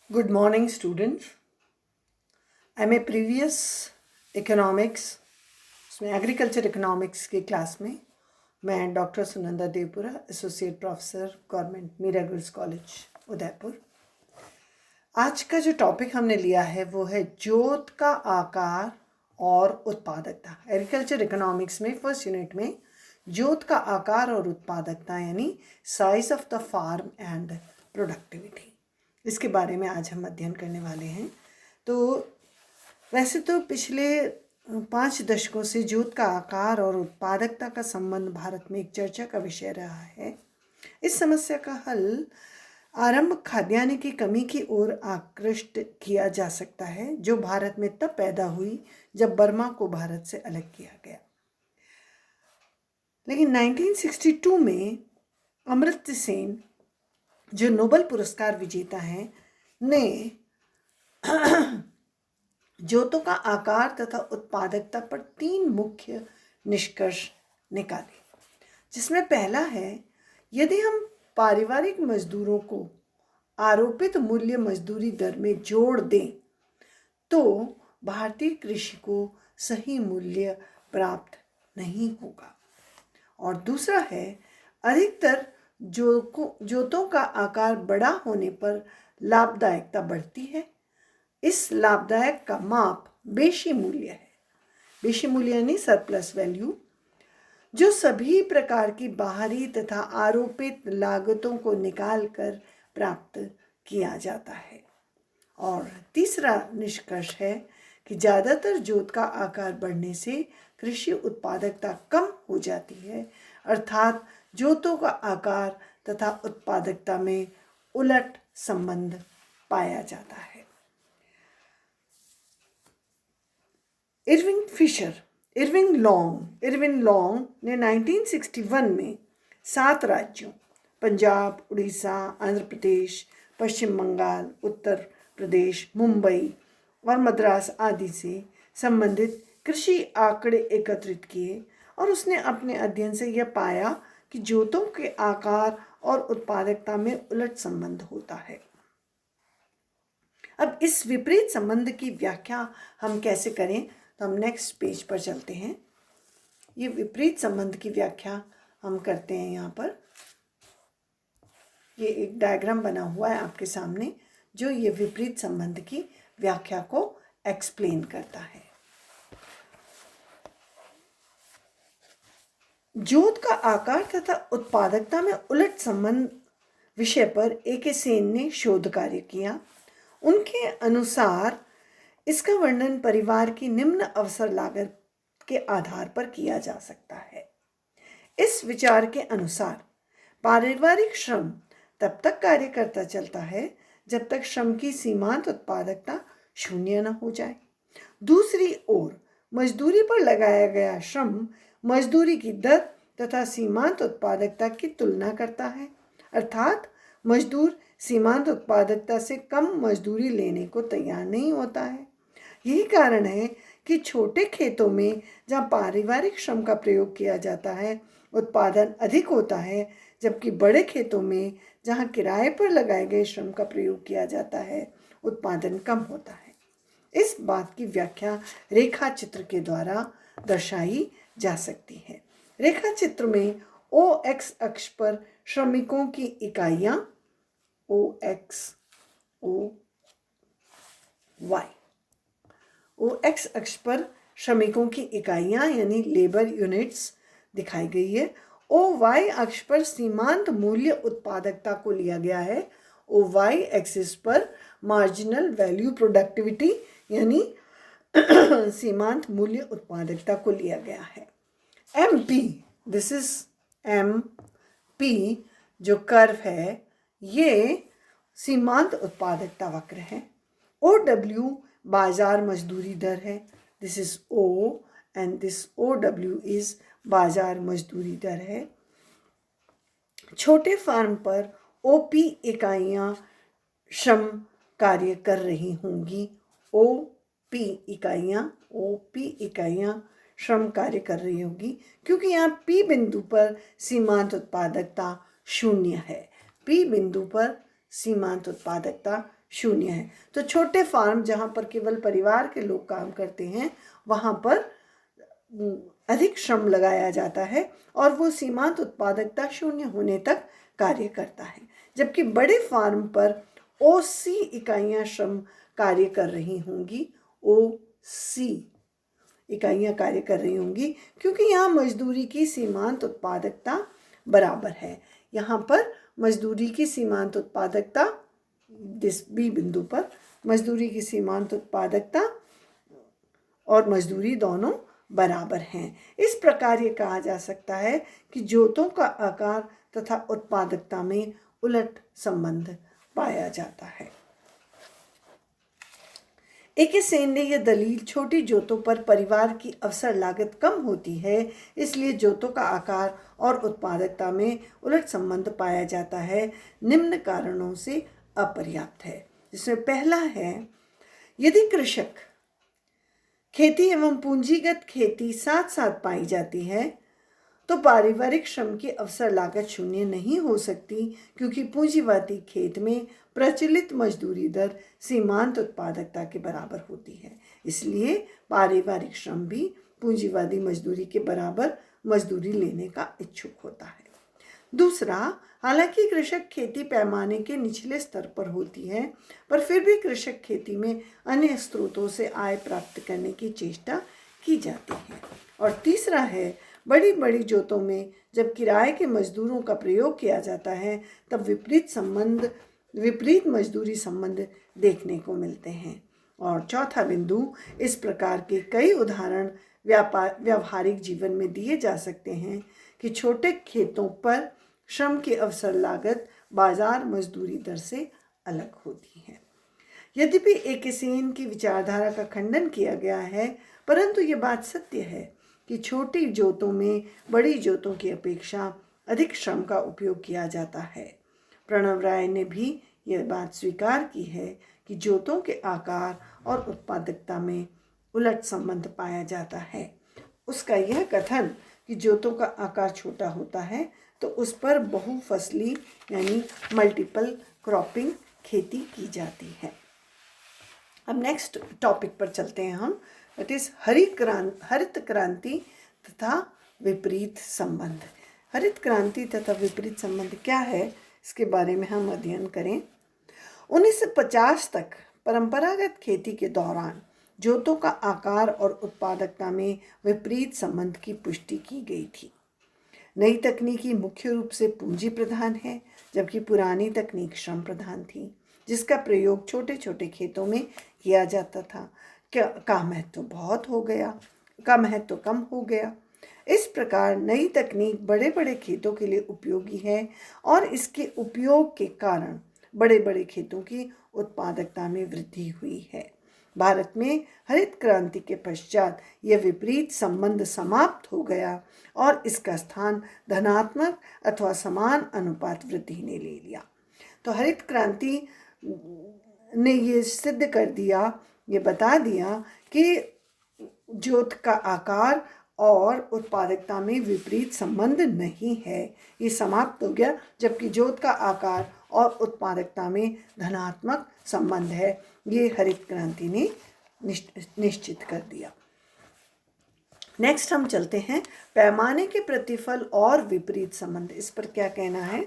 Good morning, students. मैं previous economics उसमें agriculture economics की क्लास में मैं doctor Sunanda Devpura, associate professor, government Meera girls college Udaipur. आज का जो टॉपिक हमने लिया है वो है जोत का आकार और उत्पादकता। एग्रीकल्चर इकोनॉमिक्स में फर्स्ट यूनिट में जोत का आकार और उत्पादकता यानी size of the farm and productivity, इसके बारे में आज हम अध्ययन करने वाले हैं। तो वैसे तो पिछले 5 दशकों से जोत का आकार और उत्पादकता का संबंध भारत में एक चर्चा का विषय रहा है। इस समस्या का हल आरंभ खाद्यान्न की कमी की ओर आकृष्ट किया जा सकता है, जो भारत में तब पैदा हुई जब बर्मा को भारत से अलग किया गया। लेकिन 1962 में अमर्त्य सेन, जो नोबेल पुरस्कार विजेता हैं, ने जोतों का आकार तथा उत्पादकता पर 3 मुख्य निष्कर्ष निकाले, जिसमें पहला है, यदि हम पारिवारिक मजदूरों को आरोपित मूल्य मजदूरी दर में जोड़ दें तो भारतीय कृषि को सही मूल्य प्राप्त नहीं होगा। और दूसरा है, अधिकतर जोतों का आकार बड़ा होने पर लाभदायकता बढ़ती है। इस लाभदायक का माप बेशी मूल्य है। बेशी मूल्य यानी सरप्लस वैल्यू, जो सभी प्रकार की बाहरी तथा आरोपित लागतों को निकालकर प्राप्त किया जाता है। और तीसरा निष्कर्ष है कि ज़्यादातर जोत का आकार बढ़ने से कृषि उत्पादकता कम हो जाती है, अर्थात जोतों का आकार तथा उत्पादकता में उलट संबंध पाया जाता है। इरविंग लॉन्ग ने 1961 में 7 राज्यों पंजाब, उड़ीसा, आंध्र प्रदेश, पश्चिम बंगाल, उत्तर प्रदेश, मुंबई और मद्रास आदि से संबंधित कृषि आंकड़े एकत्रित किए और उसने अपने अध्ययन से यह पाया कि जोतों के आकार और उत्पादकता में उलट संबंध होता है। अब इस विपरीत संबंध की व्याख्या हम कैसे करें, तो हम नेक्स्ट पेज पर चलते हैं। ये विपरीत संबंध की व्याख्या हम करते हैं। यहाँ पर ये एक डायग्राम बना हुआ है आपके सामने, जो ये विपरीत संबंध की व्याख्या को एक्सप्लेन करता है। जोत का आकार तथा उत्पादकता में उलट संबंध विषय पर ए.के. सेन ने शोध कार्य किया। उनके अनुसार इसका वर्णन परिवार की निम्न अवसर लागत के आधार पर किया जा सकता है। इस विचार के अनुसार पारिवारिक श्रम तब तक कार्य करता चलता है जब तक श्रम की सीमांत उत्पादकता शून्य न हो जाए। दूसरी ओर मजदूरी पर लगाया गया श्रम मजदूरी की दर तथा सीमांत उत्पादकता की तुलना करता है, अर्थात मजदूर सीमांत उत्पादकता से कम मजदूरी लेने को तैयार नहीं होता है। यही कारण है कि छोटे खेतों में जहाँ पारिवारिक श्रम का प्रयोग किया जाता है, उत्पादन अधिक होता है, जबकि बड़े खेतों में जहाँ किराए पर लगाए गए श्रम का प्रयोग किया जाता है, उत्पादन कम होता है। इस बात की व्याख्या रेखा चित्र के द्वारा दर्शाई जा सकती है। रेखा चित्र में OX अक्ष पर श्रमिकों की इकाइयाँ OX अक्ष पर श्रमिकों की इकाइयाँ यानी लेबर यूनिट्स दिखाई गई है। OY अक्ष पर सीमांत मूल्य उत्पादकता को लिया गया है। OY एक्सिस पर मार्जिनल वैल्यू प्रोडक्टिविटी यानी सीमांत मूल्य उत्पादकता को लिया गया है। MP, दिस इज MP जो कर्व है, ये सीमांत उत्पादकता वक्र है। OW बाजार मजदूरी दर है, this is O and this OW is बाजार मजदूरी दर है। छोटे फार्म पर OP इकाइयाँ श्रम कार्य कर रही होंगी। OP इकाइयाँ श्रम कार्य कर रही होगी, क्योंकि यहाँ P बिंदु पर सीमांत उत्पादकता शून्य है। P बिंदु पर सीमांत उत्पादकता शून्य है। तो छोटे फार्म जहाँ पर केवल परिवार के लोग काम करते हैं वहाँ पर अधिक श्रम लगाया जाता है और वो सीमांत उत्पादकता शून्य होने तक कार्य करता है। जबकि बड़े फार्म पर OC इकाइयाँ श्रम कार्य कर रही होंगी, OC इकाइयाँ कार्य कर रही होंगी, क्योंकि यहाँ मजदूरी की सीमांत उत्पादकता बराबर है। यहाँ पर मजदूरी की सीमांत उत्पादकता B बिंदु पर मजदूरी की सीमांत उत्पादकता और मजदूरी दोनों बराबर हैं। इस प्रकार ये कहा जा सकता है कि जोतों का आकार तथा उत्पादकता में उलट संबंध पाया जाता है। A.K. सेन ने यह दलील छोटी जोतों पर परिवार की अवसर लागत कम होती है, इसलिए जोतों का आकार और उत्पादकता में उलट संबंध पाया जाता है, निम्न कारणों से अपर्याप्त है। जिसमें पहला है, यदि कृषक खेती एवं पूंजीगत खेती साथ साथ पाई जाती है तो पारिवारिक श्रम की अवसर लागत शून्य नहीं हो सकती, क्योंकि पूंजीवादी खेत में प्रचलित मजदूरी दर सीमांत उत्पादकता के बराबर होती है। इसलिए पारिवारिक श्रम भी पूंजीवादी मजदूरी के बराबर मजदूरी लेने का इच्छुक होता है। दूसरा, हालांकि कृषक खेती पैमाने के निचले स्तर पर होती है, पर फिर भी कृषक खेती में अन्य स्रोतों से आय प्राप्त करने की चेष्टा की जाती है। और तीसरा है, बड़ी बड़ी जोतों में जब किराए के मजदूरों का प्रयोग किया जाता है तब विपरीत मजदूरी संबंध देखने को मिलते हैं। और चौथा बिंदु, इस प्रकार के कई उदाहरण व्यावहारिक जीवन में दिए जा सकते हैं कि छोटे खेतों पर श्रम की अवसर लागत बाजार मजदूरी दर से अलग होती है। यद्यपि A.K. सेन की विचारधारा का खंडन किया गया है, परंतु ये बात सत्य है कि छोटी जोतों में बड़ी जोतों की अपेक्षा अधिक श्रम का उपयोग किया जाता है। प्रणव राय ने भी यह बात स्वीकार की है कि जोतों के आकार और उत्पादकता में उलट संबंध पाया जाता है। उसका यह कथन कि जोतों का आकार छोटा होता है तो उस पर बहुफसली यानी मल्टीपल क्रॉपिंग खेती की जाती है। अब नेक्स्ट टॉपिक पर चलते हैं हम, दैट इज हरित क्रांति तथा विपरीत संबंध। हरित क्रांति तथा विपरीत संबंध क्या है, इसके बारे में हम अध्ययन करें। 1950 तक परंपरागत खेती के दौरान जोतों का आकार और उत्पादकता में विपरीत संबंध की पुष्टि की गई थी। नई तकनीकी मुख्य रूप से पूंजी प्रधान है, जबकि पुरानी तकनीक श्रम प्रधान थी, जिसका प्रयोग छोटे छोटे खेतों में किया जाता था। का महत्व बहुत हो गया, का महत्व कम हो गया। इस प्रकार नई तकनीक बड़े बड़े खेतों के लिए उपयोगी है और इसके उपयोग के कारण बड़े बड़े खेतों की उत्पादकता में वृद्धि हुई है। भारत में हरित क्रांति के पश्चात यह विपरीत संबंध समाप्त हो गया और इसका स्थान धनात्मक अथवा समान अनुपात वृद्धि ने ले लिया। तो हरित क्रांति ने ये सिद्ध कर दिया, ये बता दिया कि जोत का आकार और उत्पादकता में विपरीत संबंध नहीं है, ये समाप्त हो गया, जबकि जोत का आकार और उत्पादकता में धनात्मक संबंध है। ये हरित क्रांति ने निश्चित कर दिया। नेक्स्ट हम चलते हैं पैमाने के प्रतिफल और विपरीत संबंध। इस पर क्या कहना है।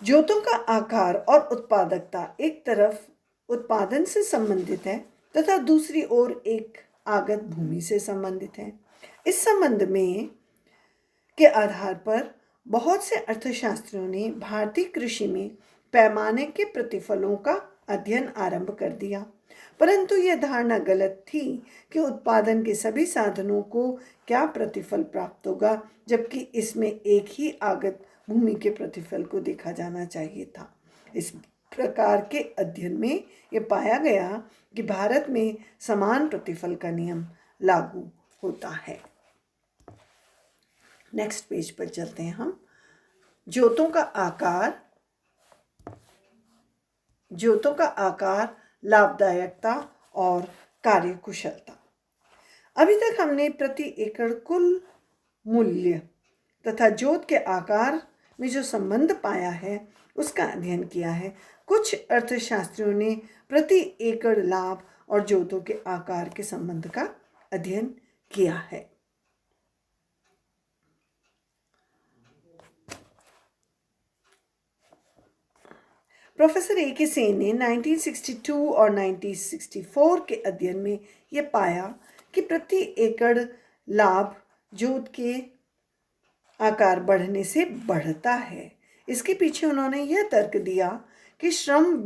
जोतों का आकार और उत्पादकता एक तरफ उत्पादन से संबंधित है तथा दूसरी ओर एक आगत भूमि से संबंधित है। इस संबंध में के आधार पर बहुत से अर्थशास्त्रियों ने भारतीय कृषि में पैमाने के प्रतिफलों का अध्ययन आरंभ कर दिया, परंतु यह धारणा गलत थी कि उत्पादन के सभी साधनों को क्या प्रतिफल प्राप्त होगा, जबकि इसमें एक ही आगत भूमि के प्रतिफल को देखा जाना चाहिए था। इस प्रकार के अध्ययन में यह पाया गया कि भारत में समान प्रतिफल का नियम लागू होता है। नेक्स्ट पेज पर चलते हैं हम। जोतों का आकार, लाभदायकता और कार्यकुशलता। अभी तक हमने प्रति एकड़ कुल मूल्य तथा जोत के आकार में जो संबंध पाया है उसका अध्ययन किया है। कुछ अर्थशास्त्रियों ने प्रति एकड़ लाभ और जोतों के आकार के संबंध का अध्ययन किया है। प्रोफेसर ए के सेन ने 1962 और 1964 के अध्ययन में यह पाया कि प्रति एकड़ लाभ जोत के आकार बढ़ने से बढ़ता है। इसके पीछे उन्होंने यह तर्क दिया कि श्रम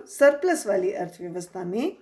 सरप्लस वाली अर्थव्यवस्था में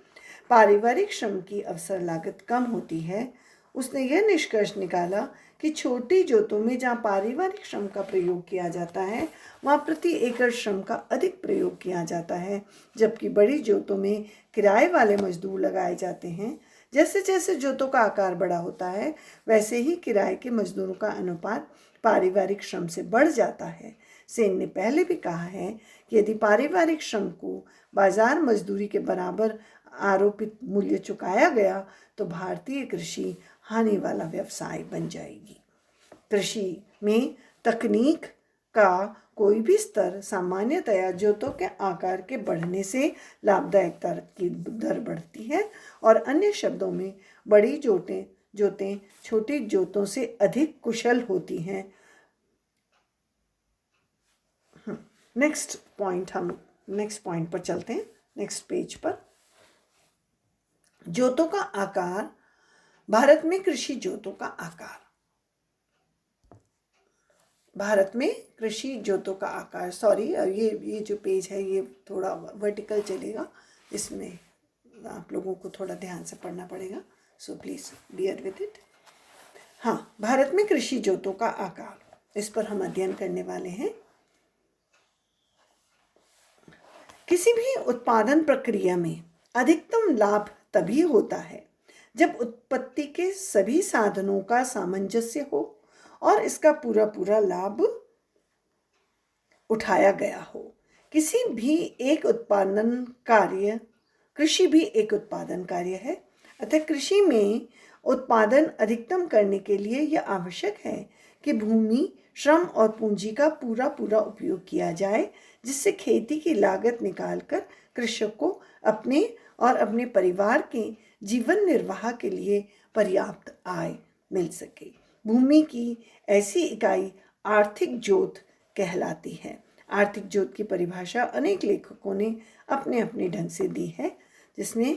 पारिवारिक श्रम की अवसर लागत कम होती है। उसने यह निष्कर्ष निकाला कि छोटी जोतों में जहाँ पारिवारिक श्रम का प्रयोग किया जाता है वहाँ प्रति एकड़ श्रम का अधिक प्रयोग किया जाता है, जबकि बड़ी जोतों में किराए वाले मजदूर लगाए जाते हैं। जैसे जैसे जोतों का आकार बड़ा होता है वैसे ही किराए के मजदूरों का अनुपात पारिवारिक श्रम से बढ़ जाता है। सेन ने पहले भी कहा है कि यदि पारिवारिक श्रम को बाजार मजदूरी के बराबर आरोपित मूल्य चुकाया गया तो भारतीय कृषि हानि वाला व्यवसाय बन जाएगी। कृषि में तकनीक का कोई भी स्तर सामान्यतया जोतों के आकार के बढ़ने से लाभदायकता की दर बढ़ती है और अन्य शब्दों में बड़ी जोतें छोटी जोतों से अधिक कुशल होती हैं। नेक्स्ट पॉइंट पर चलते हैं, नेक्स्ट पेज पर। जोतों का आकार, भारत में कृषि जोतों का आकार। भारत में कृषि जोतों का आकार, सॉरी ये जो पेज है ये थोड़ा वर्टिकल चलेगा, इसमें आप लोगों को थोड़ा ध्यान से पढ़ना पड़ेगा, so please bear with it. हाँ, भारत में कृषि जोतों का आकार, इस पर हम अध्ययन करने वाले हैं। किसी भी उत्पादन प्रक्रिया में अधिकतम लाभ तभी होता है जब उत्पत्ति के सभी साधनों का सामंजस्य हो और इसका पूरा पूरा लाभ उठाया गया हो। कृषि भी एक उत्पादन कार्य है। अतः कृषि में उत्पादन अधिकतम करने के लिए यह आवश्यक है कि भूमि, श्रम और पूंजी का पूरा पूरा उपयोग किया जाए, जिससे खेती की लागत निकालकर कृषक को अपने और अपने परिवार के जीवन निर्वाह के लिए पर्याप्त आय मिल सके। भूमि की ऐसी इकाई आर्थिक जोत कहलाती है। आर्थिक जोत की परिभाषा अनेक लेखकों ने अपने अपने ढंग से दी है, जिसमें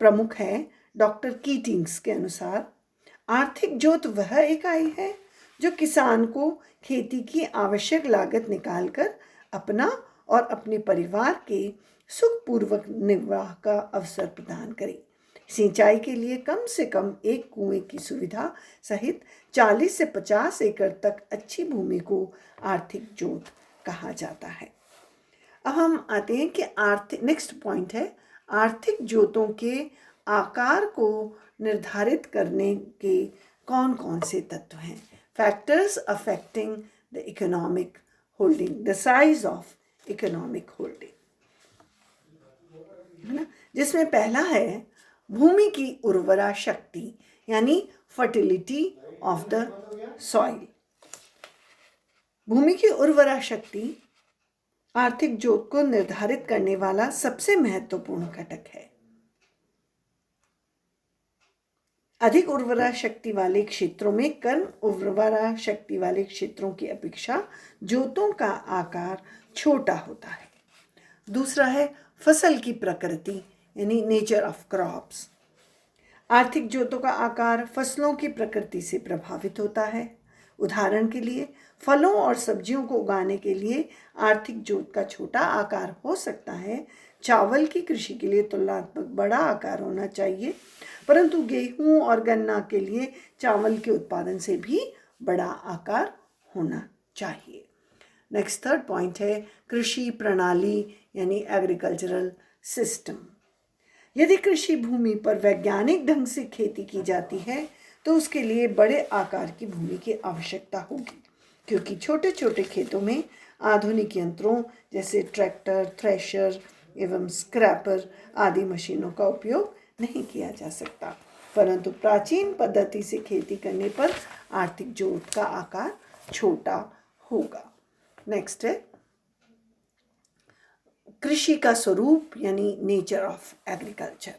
प्रमुख है डॉक्टर कीटिंग्स के अनुसार आर्थिक जोत वह इकाई है जो किसान को खेती की आवश्यक लागत निकालकर अपना और अपने परिवार के सुखपूर्वक निर्वाह का अवसर प्रदान करे। सिंचाई के लिए कम से कम एक कुएं की सुविधा सहित 40 से 50 एकड़ तक अच्छी भूमि को आर्थिक जोत कहा जाता है। अब हम आते हैं कि नेक्स्ट पॉइंट है, आर्थिक जोतों के आकार को निर्धारित करने के कौन कौन से तत्व हैं। Factors affecting the economic holding, the size of economic holding, है ना, जिसमें पहला है भूमि की उर्वरा शक्ति, यानी फर्टिलिटी ऑफ द सॉइल। भूमि की उर्वरा शक्ति आर्थिक जोत को निर्धारित करने वाला सबसे महत्वपूर्ण घटक है। अधिक उर्वरा शक्ति वाले क्षेत्रों में कम उर्वरा शक्ति वाले क्षेत्रों की अपेक्षा जोतों का आकार छोटा होता है। दूसरा है फसल की प्रकृति, यानी नेचर ऑफ क्रॉप्स। आर्थिक जोतों का आकार फसलों की प्रकृति से प्रभावित होता है। उदाहरण के लिए फलों और सब्जियों को उगाने के लिए आर्थिक जोत का छोटा आकार हो सकता है। चावल की कृषि के लिए तुलनात्मक बड़ा आकार होना चाहिए, परंतु गेहूं और गन्ना के लिए चावल के उत्पादन से भी बड़ा आकार होना चाहिए। नेक्स्ट थर्ड पॉइंट है कृषि प्रणाली, यानी एग्रीकल्चरल सिस्टम। यदि कृषि भूमि पर वैज्ञानिक ढंग से खेती की जाती है तो उसके लिए बड़े आकार की भूमि की आवश्यकता होगी, क्योंकि छोटे छोटे खेतों में आधुनिक यंत्रों जैसे ट्रैक्टर, थ्रेशर एवं स्क्रैपर आदि मशीनों का उपयोग नहीं किया जा सकता। परंतु प्राचीन पद्धति से खेती करने पर आर्थिक जोत का आकार छोटा होगा। नेक्स्ट है कृषि का स्वरूप यानी नेचर ऑफ एग्रीकल्चर।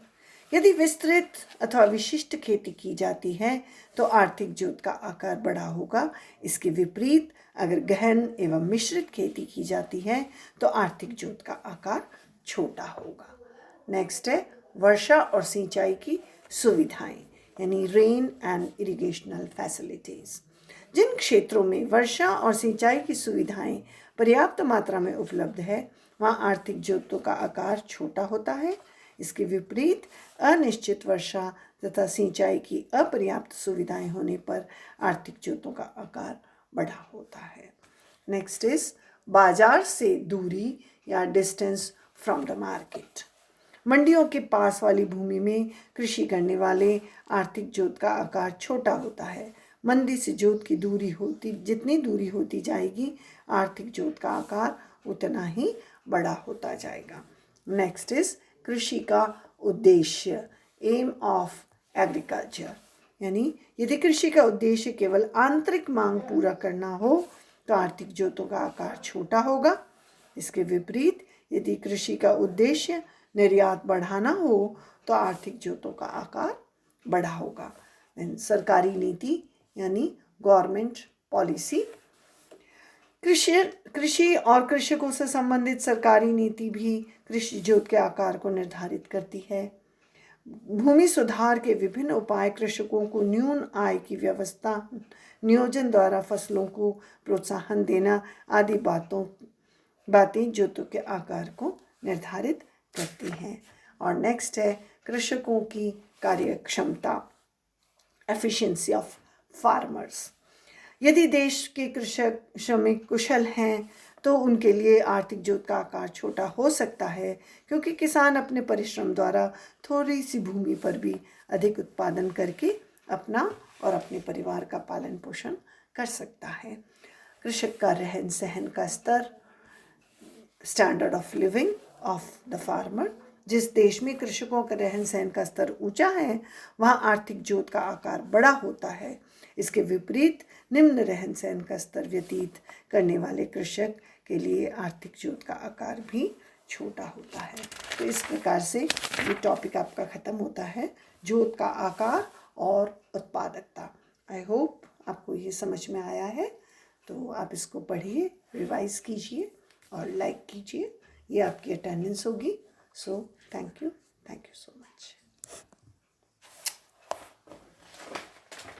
यदि विस्तृत अथवा विशिष्ट खेती की जाती है तो आर्थिक जोत का आकार बड़ा होगा। इसके विपरीत अगर गहन एवं मिश्रित खेती की जाती है तो आर्थिक जोत का आकार छोटा होगा। नेक्स्ट है वर्षा और सिंचाई की सुविधाएं यानी रेन एंड इरिगेशनल फैसिलिटीज़। जिन क्षेत्रों में वर्षा और सिंचाई की सुविधाएं पर्याप्त मात्रा में उपलब्ध है वहाँ आर्थिक जोतों का आकार छोटा होता है। इसके विपरीत अनिश्चित वर्षा तथा सिंचाई की अपर्याप्त सुविधाएं होने पर आर्थिक जोतों का आकार बड़ा होता है। नेक्स्ट इज बाजार से दूरी या डिस्टेंस फ्रॉम द मार्केट। मंडियों के पास वाली भूमि में कृषि करने वाले आर्थिक जोत का आकार छोटा होता है। मंडी से जोत की जितनी दूरी होती जाएगी आर्थिक जोत का आकार उतना ही बड़ा होता जाएगा। नेक्स्ट इज कृषि का उद्देश्य एम ऑफ एग्रीकल्चर यानी यदि कृषि का उद्देश्य केवल आंतरिक मांग पूरा करना हो तो आर्थिक जोतों का आकार छोटा होगा। इसके विपरीत यदि कृषि का उद्देश्य निर्यात बढ़ाना हो तो आर्थिक जोतों का आकार बड़ा होगा। सरकारी नीति यानी गवर्नमेंट पॉलिसी। कृषि और कृषकों से संबंधित सरकारी नीति भी कृषि जोत के आकार को निर्धारित करती है। भूमि सुधार के विभिन्न उपाय कृषकों को न्यून आय की व्यवस्था, नियोजन द्वारा फसलों को प्रोत्साहन देना आदि बातें जोतों के आकार को निर्धारित करती हैं। और नेक्स्ट है कृषकों की कार्यक्षमता एफिशिएंसी ऑफ फार्मर्स। यदि देश के कृषक श्रमिक कुशल हैं तो उनके लिए आर्थिक जोत का आकार छोटा हो सकता है क्योंकि किसान अपने परिश्रम द्वारा थोड़ी सी भूमि पर भी अधिक उत्पादन करके अपना और अपने परिवार का पालन पोषण कर सकता है। कृषक का रहन सहन का स्तर standard of living of the farmer. जिस देश में कृषकों का रहन सहन का स्तर ऊंचा है वहाँ आर्थिक जोत का आकार बड़ा होता है। इसके विपरीत निम्न रहन सहन का स्तर व्यतीत करने वाले कृषक के लिए आर्थिक जोत का आकार भी छोटा होता है। तो इस प्रकार से ये टॉपिक आपका ख़त्म होता है, जोत का आकार और उत्पादकता। आई होप आपको ये समझ में आया है। तो आप इसको पढ़िए, रिवाइज कीजिए और लाइक कीजिए। ये आपकी अटेंडेंस होगी। So thank you so much.